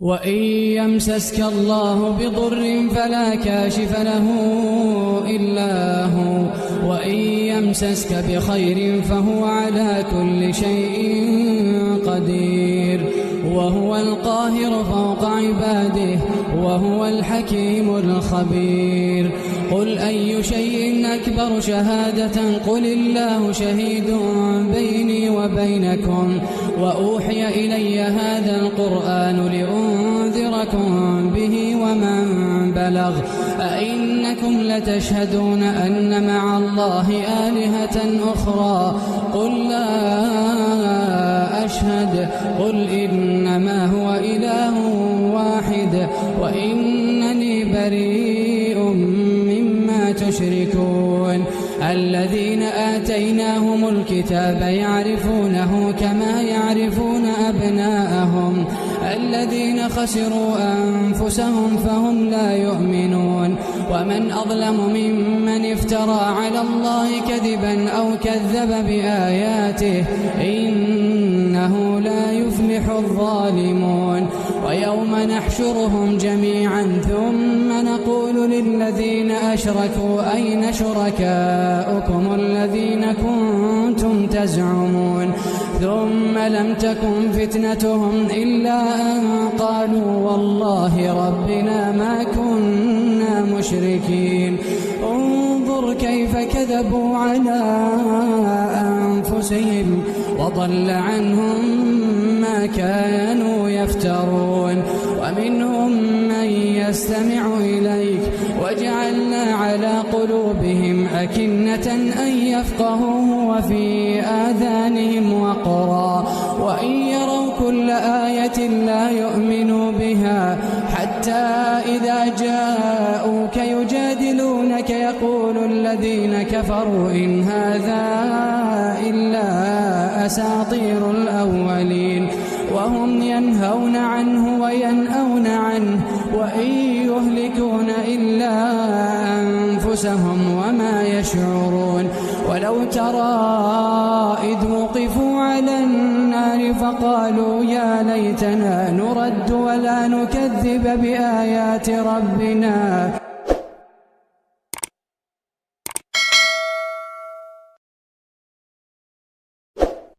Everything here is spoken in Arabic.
وإن يمسسك الله بضر فلا كاشف له إلا هو، وإن يمسسك بخير فهو على كل شيء قدير، وهو القاهر فوق عباده، وهو الحكيم الخبير. قل أي شيء أكبر شهادة؟ قل الله شهيد بيني وبينكم، وأوحي إلي هذا القرآن لأنذركم به ومن بلغ. أئنكم لتشهدون أن مع الله آلهة أخرى؟ قل لا أشهد. قل إنما هو إله واحد وإنني بريء مما تشركون. الذين آتيناهم الكتاب يعرفونه كما يعرفون أبناءهم، الذين خسروا أنفسهم فهم لا يؤمنون. ومن أظلم ممن افترى على الله كذبا أو كذب بآياته، إنه لا يفلح الظالمون. ويوم نحشرهم جميعا ثم نقول للذين أشركوا أين شركاؤكم الذين كنتم تزعمون؟ ثم لم تكن فتنتهم إلا أن قالوا والله ربنا ما كنا مشركين. انظر كيف كذبوا على أنفسهم وضل عنهم ما كانوا يفترون. ومنهم من يستمع إليك وجعلنا على قلوبهم أكنة أن يفقهوه وفي آذانهم وقرا، وإن يروا كل آية لا يؤمنوا بها، حتى إذا جاءوك يجادلونك يقول الذين كفروا إن هذا إلا أساطير الأولين، وهم ينهون عنه وينأون عنه، وإن يهلكون إلا أنفسهم وما يشعرون. ولو ترى إذ وقفوا على النار فقالوا يا ليتنا نرد ولا نكذب بآيات ربنا